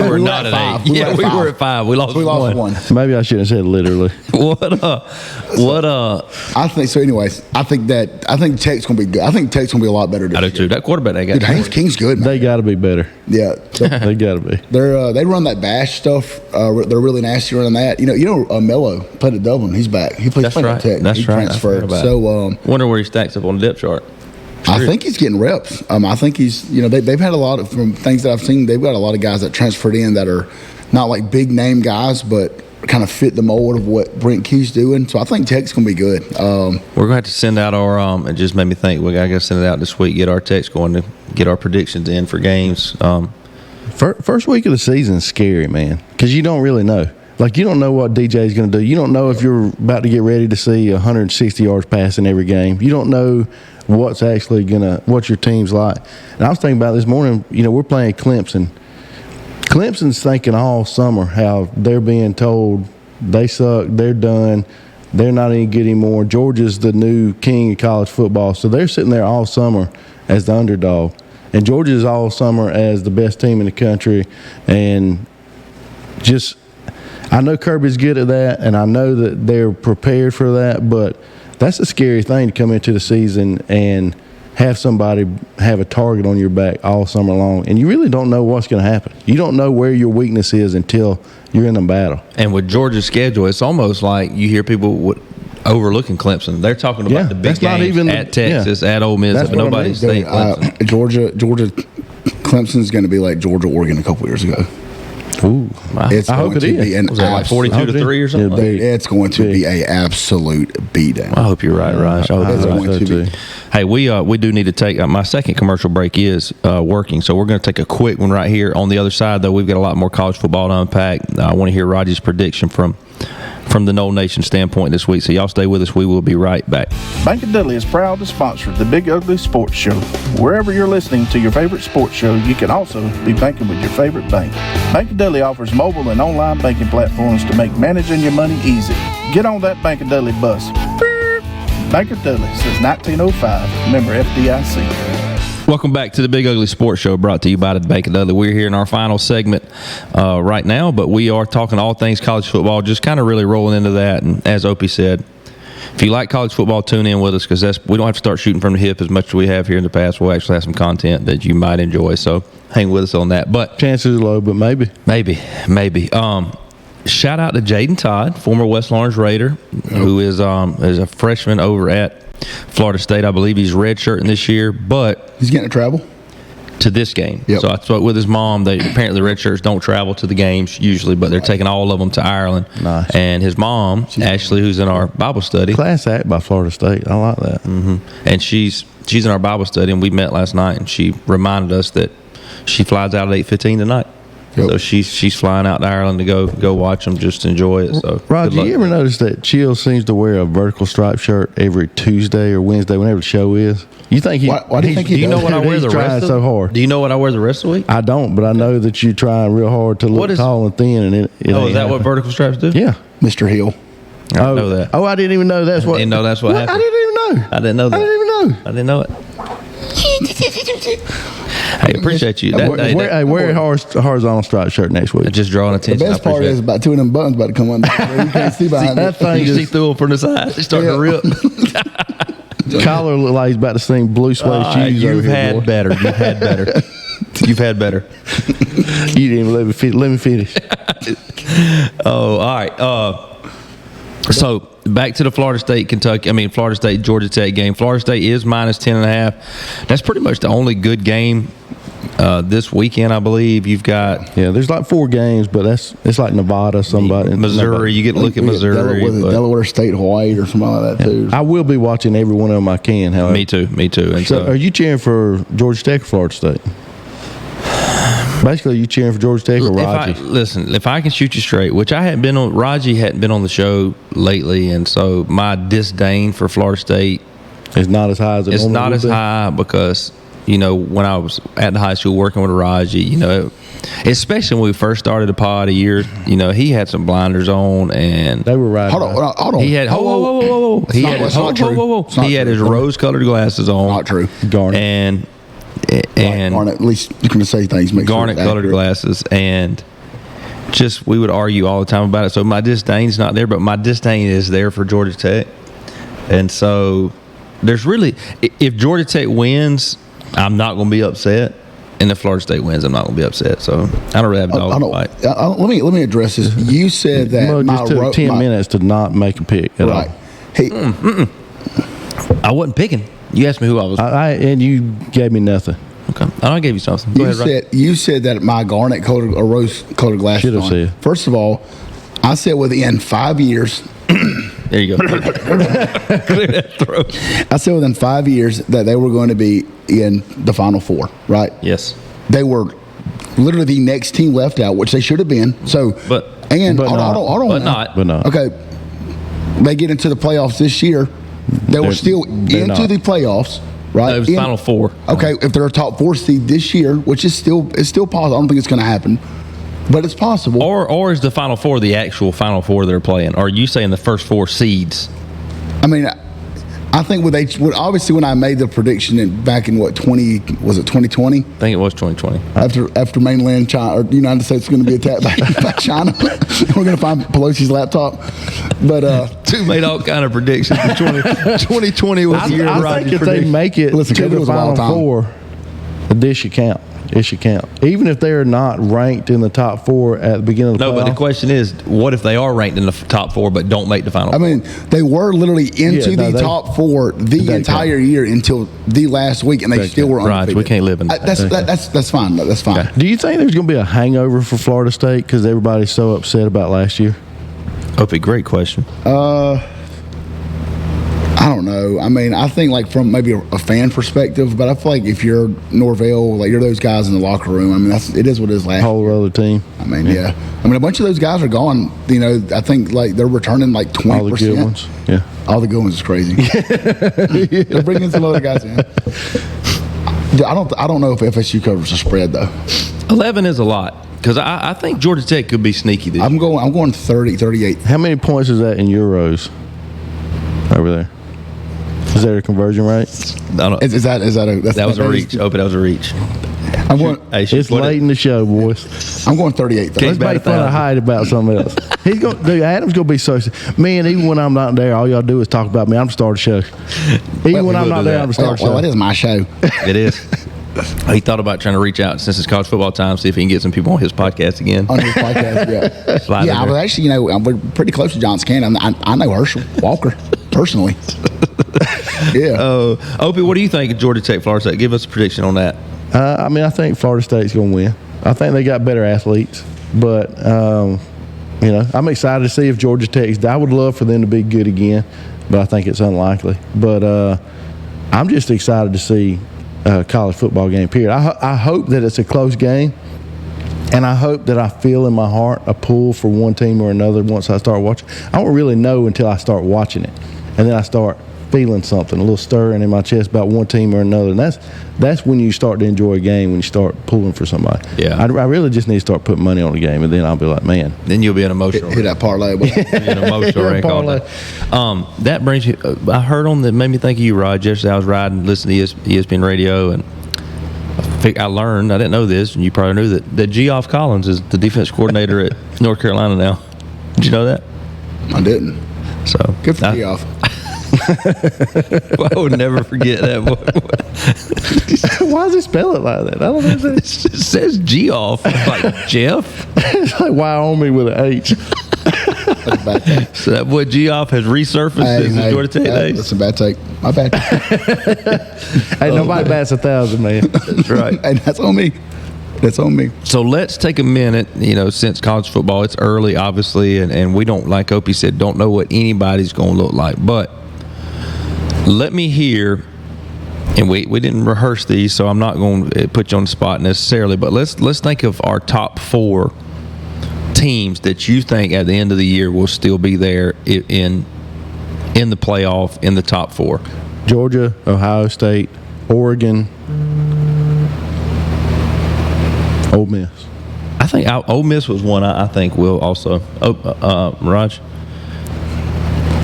were not at 5. We were at 5. We lost one. Maybe I shouldn't have said literally. I think so. Anyways, I think Tech's going to be good. I think Tech's going to be a lot better. I do too. That quarterback they got. Dude, Haynes King's good, man. They got to be better. Yeah, they got to be. They run that bash stuff. They're really nasty running that. Mello played at Dublin. He's back. He plays at Tech. He transferred. So wonder where he stacks up on the depth chart. I think he's getting reps. I think he's, they've had a lot of, from things that I've seen, they've got a lot of guys that transferred in that are not like big name guys, but kind of fit the mold of what Brent Key's doing. So I think Tech's going to be good. We're going to have to send out our, it just made me think, we got to send it out this week, get our texts going to get our predictions in for games. First week of the season is scary, man, because you don't really know. Like, you don't know what DJ's going to do. You don't know if you're about to get ready to see 160 yards passing every game. You don't know what your team's like. And I was thinking about this morning, we're playing Clemson. Clemson's thinking all summer how they're being told they suck, they're done, they're not any good anymore. Georgia's the new king of college football. So they're sitting there all summer as the underdog. And Georgia's all summer as the best team in the country. And just, I know Kirby's good at that, and I know that they're prepared for that, but that's a scary thing to come into the season and have somebody have a target on your back all summer long, and you really don't know what's going to happen. You don't know where your weakness is until you're in a battle. And with Georgia's schedule, it's almost like you hear people overlooking Clemson. They're talking about the big games at Texas, at Ole Miss, but nobody's saying Clemson. Georgia, Clemson's going to be like Georgia, Oregon a couple years ago. Ooh, wow. I hope it is. Was that like 42-3 or something? It's going to be an absolute beatdown. I hope you're right, Raj. I hope it's you're going right. to be. Hey, we do need to take my second commercial break is working, so we're going to take a quick one right here. On the other side, though, we've got a lot more college football to unpack. I want to hear Raji's prediction from the Noel Nation standpoint this week. So y'all stay with us. We will be right back. Bank of Dudley is proud to sponsor the Big Ugly Sports Show. Wherever you're listening to your favorite sports show, you can also be banking with your favorite bank. Bank of Dudley offers mobile and online banking platforms to make managing your money easy. Get on that Bank of Dudley bus. Bank of Dudley since 1905. Member FDIC. Welcome back to the Big Ugly Sports Show, brought to you by the Bank of Dudley. We're here in our final segment right now, but we are talking all things college football, just kind of really rolling into that. And as Opie said, if you like college football, tune in with us, because we don't have to start shooting from the hip as much as we have here in the past. We'll actually have some content that you might enjoy, so hang with us on that. But chances are low, but maybe. Shout out to Jaden Todd, former West Lawrence Raider, who is a freshman over at Florida State. I believe he's redshirting this year, but he's getting to travel to this game. Yep. So I spoke with his mom. Apparently the redshirts don't travel to the games usually, but they're taking all of them to Ireland. Nice. And his mom, Ashley, who's in our Bible study, class act by Florida State. I like that. Mm-hmm. And she's in our Bible study, and we met last night, and she reminded us that she flies out at 8:15 tonight. Yep. So she's flying out to Ireland to go watch them, just enjoy it. So, Roger, you ever notice that Chill seems to wear a vertical stripe shirt every Tuesday or Wednesday, whenever the show is? You think why do you think he do you does? know what I wear the rest of so hard? Do you know what I wear the rest of the week? I don't, but I know that you're trying real hard to look tall and thin. And is that what vertical stripes do? Yeah, Mr. Hill. I didn't know that. Oh, I didn't even know that's what. I didn't know that's what happened. I didn't even know. I didn't know that. I didn't even know. I didn't know it. Hey, appreciate you. Wear a horizontal stripe shirt next week. Just drawing attention. The best part is about two of them buttons about to come under. You can't see behind that thing. You see through them from the side. It's starting to rip. Collar look like he's about to sing Blue Suede Shoes. You've had better. You've had better. You've had better. You didn't even let me finish. Oh, all right. So back to the Florida State Georgia Tech game. Florida State is minus 10.5. That's pretty much the only good game this weekend, I believe. You've got there's like 4 games, but it's like Nevada, Missouri. You get to look at Missouri, Delaware State, Hawaii, or something like that too. I will be watching every one of them I can. However, me too. And so, are you cheering for Georgia Tech or Florida State? Basically, you cheering for Georgia Tech or Raji? If I can shoot you straight, which Raji hadn't been on the show lately, and so my disdain for Florida State is not as high as it's not as high because, when I was at the high school working with Raji, especially when we first started the pod a year, he had some blinders on, and they were right. Hold on. He had whoa. He had his rose-colored glasses on. Not true. Garnet. And Garnet, at least you can say things. Garnet colored glasses, and just we would argue all the time about it. So my disdain's not there, but my disdain is there for Georgia Tech. And so there's really, if Georgia Tech wins, I'm not going to be upset, and if Florida State wins, I'm not going to be upset. So I don't really have a dog in the fight. Let me address this. You said that it just took 10 minutes to not make a pick at all. Hey, I wasn't picking. You asked me who I was. And you gave me nothing. Okay, I gave you something. Go ahead, you said that my garnet colored or rose colored glasses. Should have said. First of all, I said within 5 years. There you go. Clear that throat. I said within 5 years that they were going to be in the Final Four. Right? Yes. They were literally the next team left out, which they should have been. So, but hold on. Okay, they get into the playoffs this year. They were still into the playoffs, right? No, it was Final Four. Okay, if they're a top 4 seed this year, which is still possible. I don't think it's going to happen. But it's possible. Or is the Final Four the actual Final Four they're playing? Or are you saying the first 4 seeds? I mean, I think obviously when I made the prediction back in 2020? I think it was 2020. After mainland China or the United States is going to be attacked by China, we're going to find Pelosi's laptop. But two made all kind of predictions. 2020 was the year of I think if Rodgers' they make it Listen, to COVID the was a Final long time. Four, this should count. It should count. Even if they're not ranked in the top 4 at the beginning of the No, but the playoffs. question is, what if they are ranked in the top 4 but don't make the Final I Four? mean, they were literally into the top 4 the entire year until the last week, and they still were undefeated. Raj, we can't live in That's fine. That's fine. Do you think there's going to be a hangover for Florida State because everybody's so upset about last year? Opie, great question. I don't know. I mean, I think like from maybe a fan perspective, but I feel like if you're Norvell, like you're those guys in the locker room. I mean, it is what it is last year. Whole other team. I mean, yeah. I mean, a bunch of those guys are gone. I think like they're returning like 20%. All the good ones. Yeah. All the good ones is crazy. They're bringing some other guys in. I don't know if FSU covers the spread though. 11 is a lot because I think Georgia Tech could be sneaky this year. I'm going 30, 38. How many points is that in euros over there? Is there a conversion rate? I don't, Is that that was a reach. Opie, that was a reach. I'm going. Hey, It's late in the show, boys. I'm going 38. Okay. Let's bet make fun of 1,000. Hight about something else. He's going. Dude, Adam's going to be so. Man, even when I'm not there, all y'all do is talk about me. I'm start a show. Even when I'm not there, I'm start a show. Well, it is my show. It is. He thought about trying to reach out since it's college football time, see if he can get some people on his podcast again. On his podcast, yeah. Slide Yeah, I in was there. actually, we're pretty close to John Scannon. I know Herschel Walker personally. Yeah. Opie, what do you think of Georgia Tech, Florida State? Give us a prediction on that. I mean, I think Florida State's going to win. I think they got better athletes, but I'm excited to see if Georgia Tech's. I would love for them to be good again, but I think it's unlikely. But I'm just excited to see a college football game. Period. I hope that it's a close game, and I hope that I feel in my heart a pull for one team or another once I start watching. I don't really know until I start watching it, and then I start feeling something, a little stirring in my chest about one team or another, and that's when you start to enjoy a game, when you start pulling for somebody. Yeah. I really just need to start putting money on the game, and then I'll be like, man. Then you'll be an emotional. Hit that parlay. Be an emotional wreck all day. That brings you. I heard on that made me think of you, Rod. Yesterday I was riding, listening to ESPN radio, and I learned. I didn't know this, and you probably knew that Geoff Collins is the defense coordinator at North Carolina now. Did you know that? I didn't. So Good for Geoff. I would never forget that. Why does it spell it like that? I don't know. It says Geoff, like Jeff. It's like Wyoming with an H. So that boy Geoff has resurfaced since the Georgia Tech days. That's a bad take. My bad. Hey, nobody bats 1,000, man. That's right. And that's on me. That's on me. So let's take a minute, since college football, it's early, obviously, and we don't, like Opie said, don't know what anybody's going to look like. But let me hear, and we didn't rehearse these, so I'm not going to put you on the spot necessarily, but let's think of our top 4 teams that you think at the end of the year will still be there in the playoff, in the top 4. Georgia, Ohio State, Oregon, Ole Miss. I think Ole Miss was one I think will also. Raj?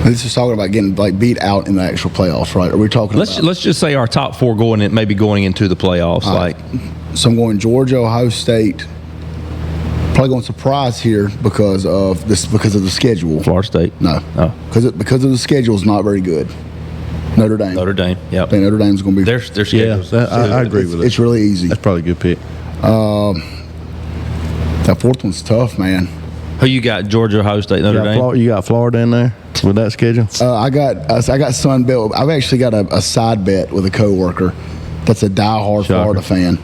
This is talking about getting beat out in the actual playoffs, right? Are we talking about? Let's just say our top 4 going into the playoffs. So I'm going Georgia, Ohio State. Probably going surprise here because of the schedule. Florida State. No. Oh. Because of the schedule is not very good. Notre Dame. Yep. I think Notre Dame's going to be. Their schedule. I agree with it. It's really easy. That's probably a good pick. That 4th one's tough, man. Who you got? Georgia, Ohio State, Notre Dame? You got Florida in there with that schedule? I got Sun Belt. I've actually got a side bet with a coworker that's a diehard Florida fan.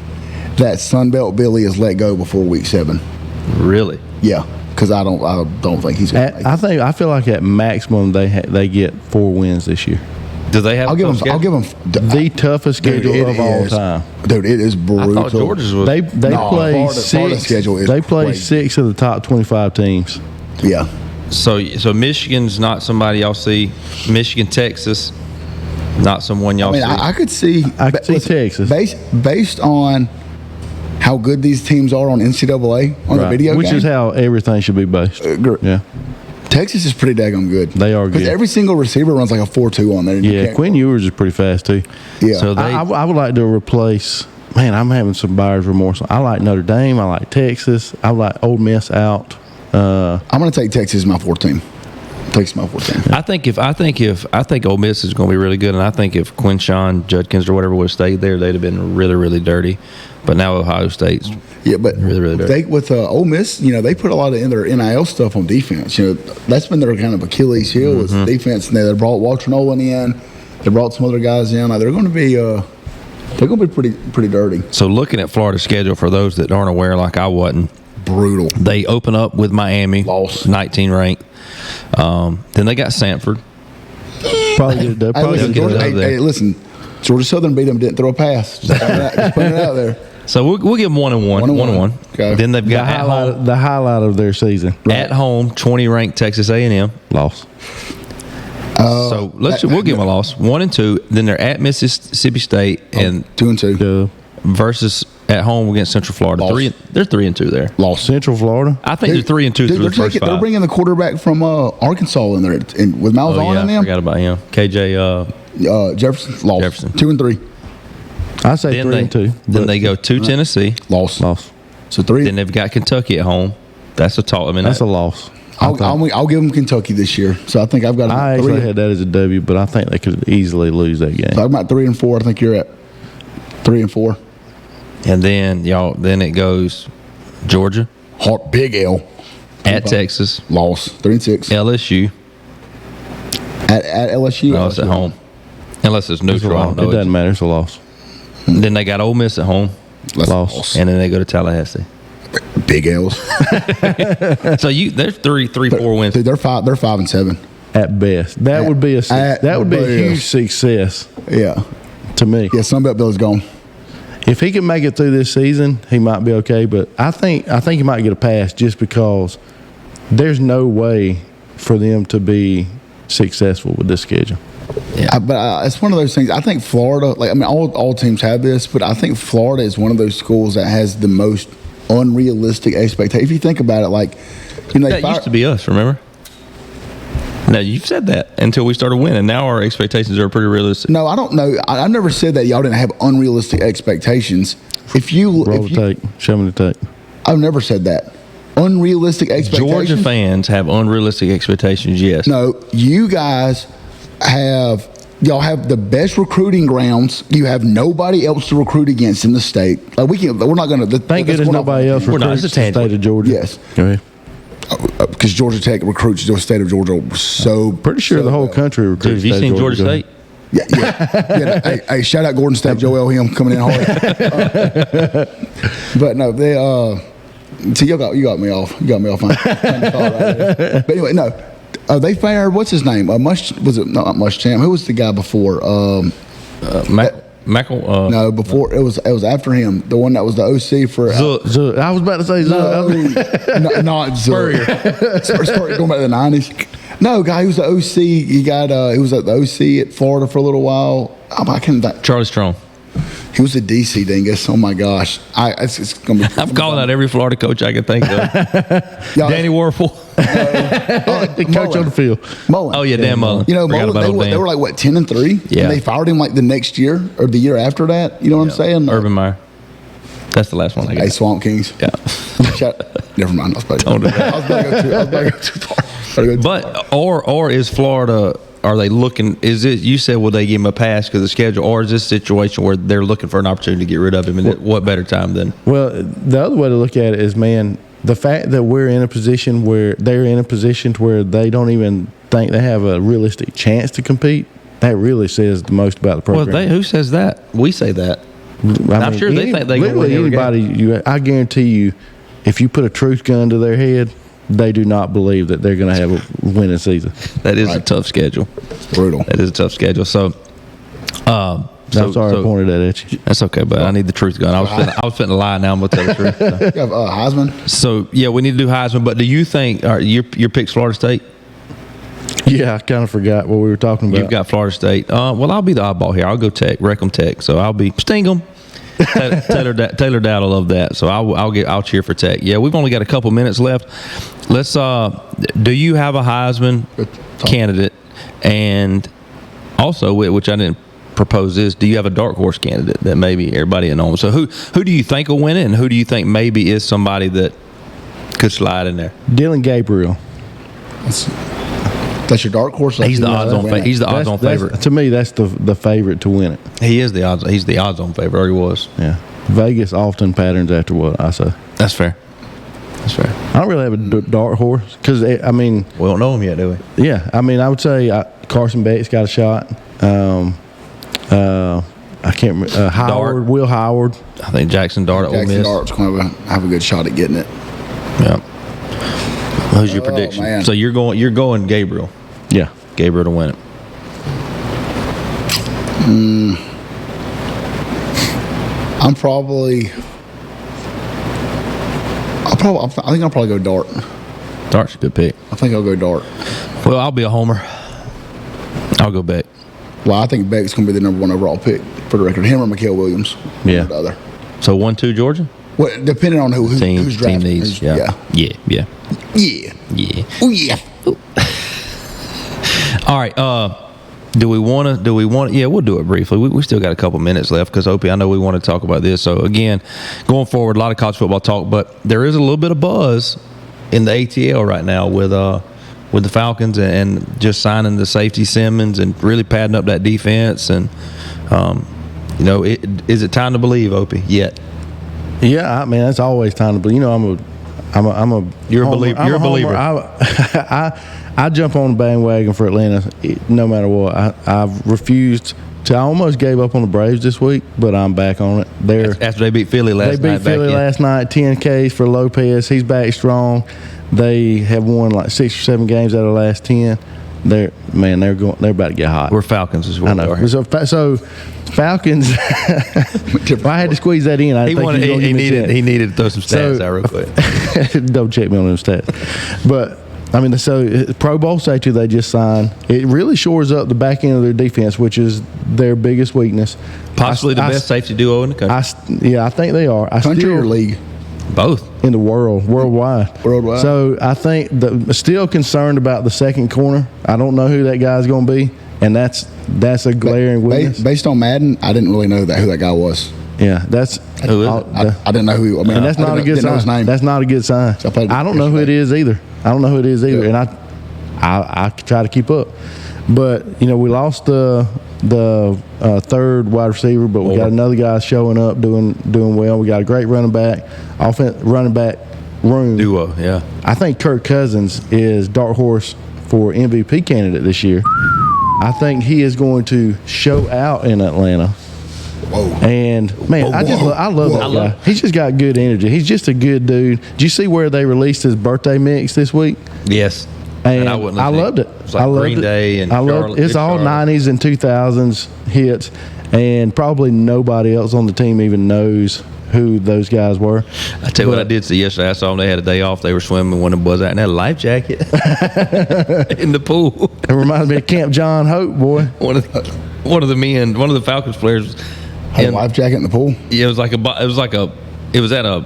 That Sun Belt Billy is let go before week 7. Really? Yeah, because I don't think he's going to make it. I feel like at maximum they get 4 wins this year. Do they have? I'll give them The toughest schedule of all time. Dude, it is brutal. I thought Georgia's was. They play Florida's 6. schedule is They play crazy. 6 of the top 25 teams. Yeah. So Michigan's not somebody y'all see. Michigan, Texas, not someone y'all see. I could see. Texas. Based on how good these teams are on NCAA on the video which game. is how everything should be based. Yeah. Texas is pretty daggone good. They are good. Because every single receiver runs like a 4.2 on there. Yeah, Quinn Ewers is pretty fast too. Yeah. So I would like to replace. Man, I'm having some buyer's remorse. I like Notre Dame. I like Texas. I like Ole Miss out. I'm going to take Texas as my 4th team. Texas my 4th team. I think Ole Miss is going to be really good, and I think if Quinshawn Judkins or whatever would have stayed there, they'd have been really, really dirty. But now Ohio State's but really, really dirty. With Ole Miss, they put a lot of in their NIL stuff on defense. That's been their kind of Achilles heel is defense. And they brought Walter Nolan in. They brought some other guys in. They're going to be pretty dirty. So looking at Florida's schedule, for those that aren't aware, like I wasn't, brutal. They open up with Miami, lost 19 ranked. Then they got Sanford. Probably get it. Hey, listen, Georgia Southern beat them. Didn't throw a pass. Just putting it out there. So we'll give them 1-1. Okay. Then they've got the highlight of their season at home, 20 ranked Texas A&M loss. So we'll give them a loss, 1-2. Then they're at Mississippi State and 2-2 versus at home against Central Florida. They're 3-2 there. Lost Central Florida. I think they're 3-2 through the first 5. They're bringing the quarterback from Arkansas in there with Malzahn in them. I forgot about him. KJ Jefferson lost. Jefferson 2-3. I say 3-2. Then they go to Tennessee. Lost. So 3. Then they've got Kentucky at home. That's a talk. I mean, that's a loss. I'll give them Kentucky this year. So I think I've got. I actually had that as a W, but I think they could easily lose that game. So I'm at 3-4. I think you're at 3-4. And then then it goes Georgia, Big L, at Texas, loss 3-6. LSU, at LSU. No, it's at home. Unless it's neutral. It doesn't matter. It's a loss. Then they got Ole Miss at home, loss, and then they go to Tallahassee. Big L's. So they're 3-4 wins. Dude, they're 5-7 at best. That would be a huge success. Yeah, to me. Yeah, Sunbelt Bill's gone. If he can make it through this season, he might be okay. But I think he might get a pass just because there's no way for them to be successful with this schedule. Yeah, but it's one of those things. I think Florida, all teams have this, but I think Florida is one of those schools that has the most unrealistic expectations. If you think about it, that used to be us. Remember? No, you've said that until we started winning. Now our expectations are pretty realistic. No, I don't know. I never said that y'all didn't have unrealistic expectations. Roll the tape. Show me the tape. I've never said that. Unrealistic expectations. Georgia fans have unrealistic expectations. Yes. No, you guys y'all have the best recruiting grounds. You have nobody else to recruit against in the state. We're not going to. Thank goodness nobody else recruits the state of Georgia. Yes. Go ahead. Because Georgia Tech recruits the state of Georgia pretty sure the whole country recruits. Have you seen Georgia State? Yeah. Hey, shout out Gordon State, Joel him coming in hard. But no, they see you got me off. You got me off on but anyway, no. They fired what's his name? Not Muschamp. Who was the guy before? Michael. No, before it was after him. The one that was the OC for. Zook. I was about to say Zook. Not Zook. Start going back to the 90s. No, guy who was the OC. He was at the OC at Florida for a little while. I can't think. Charlie Strong. He was a DC dingus. Oh my gosh! It's gonna be. I'm calling out every Florida coach I can think of. Danny Warfel. Coach on the field. Mullen. Oh yeah, Dan Mullen. Mullen. They were like 10-3. Yeah. And they fired him like the next year or the year after that. You know what I'm saying? Urban Meyer. That's the last one I got. Hey, Swamp Kings. Yeah. Never mind. I was about to go too far. But or is Florida? Are they looking? Is it? You said, will they give him a pass because of the schedule, or is this a situation where they're looking for an opportunity to get rid of him? And what better time than? Well, the other way to look at it is, man, the fact that we're in a position where they're in a position to where they don't even think they have a realistic chance to compete. That really says the most about the program. Well, who says that? We say that. I'm sure they think they can win anybody. I guarantee you, if you put a truth gun to their head, they do not believe that they're going to have a winning season. That is a tough schedule. It's brutal. That is a tough schedule. So, I'm sorry I pointed that at you. That's okay, but I need the truth gun. I was fitting to lie. Now I'm going to tell the truth. So. You have Heisman? So, yeah, we need to do Heisman. But do you think your pick's Florida State? Yeah, I kind of forgot what we were talking about. You've got Florida State. Well, I'll be the oddball here. I'll go Tech, Reckham Tech. So I'll be Sting 'em. Taylor Dowd will love that. So I'll cheer for Tech. Yeah, we've only got a couple minutes left. Let's. Do you have a Heisman candidate? And also, which I didn't propose this, do you have a dark horse candidate that maybe everybody knows? So who do you think will win it, and who do you think maybe is somebody that could slide in there? Dylan Gabriel. That's your dark horse. He's the odds-on. He's the odds-on favorite. To me, that's the favorite to win it. He is the odds. He's the odds-on favorite, or he was. Yeah. Vegas often patterns after what I say. That's fair. That's fair. I don't really have a dark horse because I mean we don't know him yet, do we? Yeah. I mean, I would say Carson Beck's got a shot. I can't remember. Howard, Will Howard. I think Jackson Dart at Ole Miss. Jackson Dart's going to have a good shot at getting it. Yeah. Who's your prediction? Man. So you're going Gabriel. Yeah. Gabriel to win it. I think I'll probably go Dart. Dart's a good pick. I think I'll go Dart. Well, I'll be a homer. I'll go Beck. Well, I think Beck's going to be the number one overall pick for the record. Him or Mikael Williams. Yeah. The other. So 1-2 Georgia? Well, depending on who's drafting. Team needs. Yeah. Yeah. Oh, yeah. All right. Do we want to? Yeah, we'll do it briefly. We still got a couple minutes left because Opie, I know we want to talk about this. So again, going forward, a lot of college football talk, but there is a little bit of buzz in the ATL right now with the Falcons and just signing the safety Simmons and really padding up that defense. And is it time to believe, Opie? Yet? Yeah, I mean that's always time to believe. I'm a You're a believer. You're a believer. I jump on the bandwagon for Atlanta no matter what. I've refused to. I almost gave up on the Braves this week, but I'm back on it. After they beat Philly last night. They beat Philly last night. 10 Ks for Lopez. He's back strong. They have won like 6 or 7 games out of the last 10. They're about to get hot. We're Falcons as well. I know. So Falcons. If I had to squeeze that in, he needed to throw some stats out real quick. Don't check me on those stats, but. I mean, so Pro Bowl safety they just signed. It really shores up the back end of their defense, which is their biggest weakness. Possibly the best safety duo in the country. I think they are. Country or league? Both. In the worldwide. So I think still concerned about the second corner. I don't know who that guy's going to be, and that's a glaring weakness. Based on Madden, I didn't really know who that guy was. Yeah, that's who is it? I didn't know who. I mean, and that's not a good sign. That's not a good sign. So I don't know who it is either. And I try to keep up, but we lost the third wide receiver, but we got another guy showing up doing well. We got a great running back room duo. Yeah, I think Kirk Cousins is dark horse for MVP candidate this year. I think he is going to show out in Atlanta. Whoa. And man, I love that guy. He's just got good energy. He's just a good dude. Did you see where they released his birthday mix this week? Yes. And I loved it. It's like Green Day and Charlotte. It's all 90s and 2000s hits, and probably nobody else on the team even knows who those guys were. I tell you what I did see yesterday. I saw them. They had a day off. They were swimming. One of them was out in that life jacket in the pool. It reminds me of Camp John Hope, boy. One of the Falcons players had a life jacket in the pool. Yeah, it was at a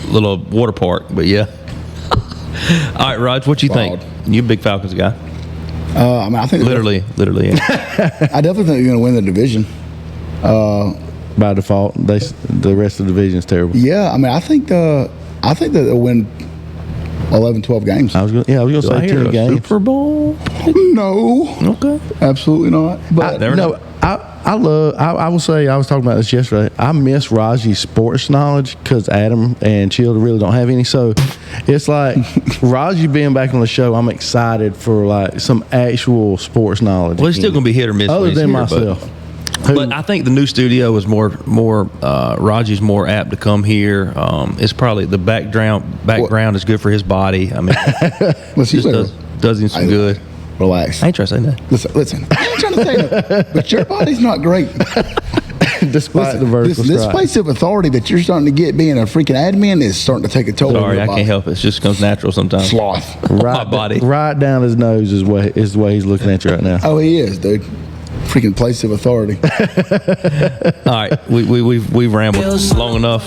little water park. But yeah. All right, Raj, what you think? You a big Falcons guy? I think literally. Yeah. I definitely think they're going to win the division. By default, the rest of the division is terrible. Yeah, I mean, I think that they'll win 11, 12 games. I was going to say 10 games. Super Bowl? No. Okay. Absolutely not. But I will say, I was talking about this yesterday. I miss Raji's sports knowledge because Adam and Childa really don't have any. So it's like Raji being back on the show, I'm excited for like some actual sports knowledge. Well, it's still going to be hit or miss. Other than myself. But I think the new studio is more Raji's more apt to come here. It's probably the background is good for his body. I mean, does him some good. Relax. I ain't trying to say that. Listen. I ain't trying to say that. But your body's not great. Despite the vertical this place of authority that you're starting to get being a freaking admin is starting to take a toll. Sorry, I can't help it. It just comes natural sometimes. Sloth. My body. Right down his nose is the way he's looking at you right now. Oh, he is, dude. freaking place of authority. All right, we've rambled long enough.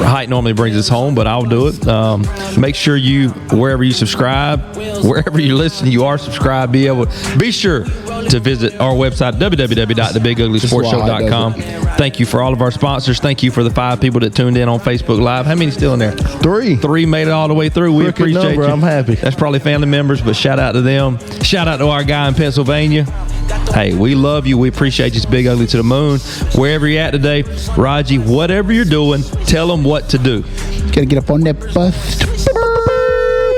Hight normally brings us home, but I'll do it. Make sure wherever you subscribe, wherever you listen, you are subscribed. Be sure to visit our website, www.thebiguglysportshow.com. Thank you for all of our sponsors. Thank you for the 5 people that tuned in on Facebook Live. How many still in there? 3. 3 made it all the way through. We appreciate you. I'm happy. That's probably family members, but shout out to them. Shout out to our guy in Pennsylvania. Hey, we love you. We appreciate you. It's Big Ugly to the moon. Wherever you're at today, Raji, whatever you're doing, tell them what to do. Gotta get up on that bus.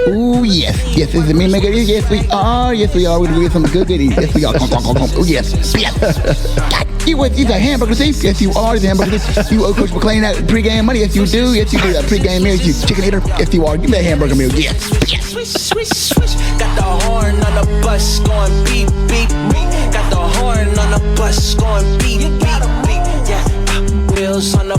Ooh, yes. Yes, is it me, Mega? Yes, we are. Yes, we are. We're going to get some good goodies. Yes, we are. Oh, yes. Yes. You eat a hamburger thief? Yes, you are the hamburger thief. You owe Coach McClain that pregame money? Yes, you do. Yes, you do. That pregame meal. You chicken eater? Yes, you are. Give me that hamburger meal. Yes. Yes. Swish, swish, swish. Got the horn on the bus going beep, beep, beep. Got the horn on the bus going beep, beep, beep. Yeah, wheels on the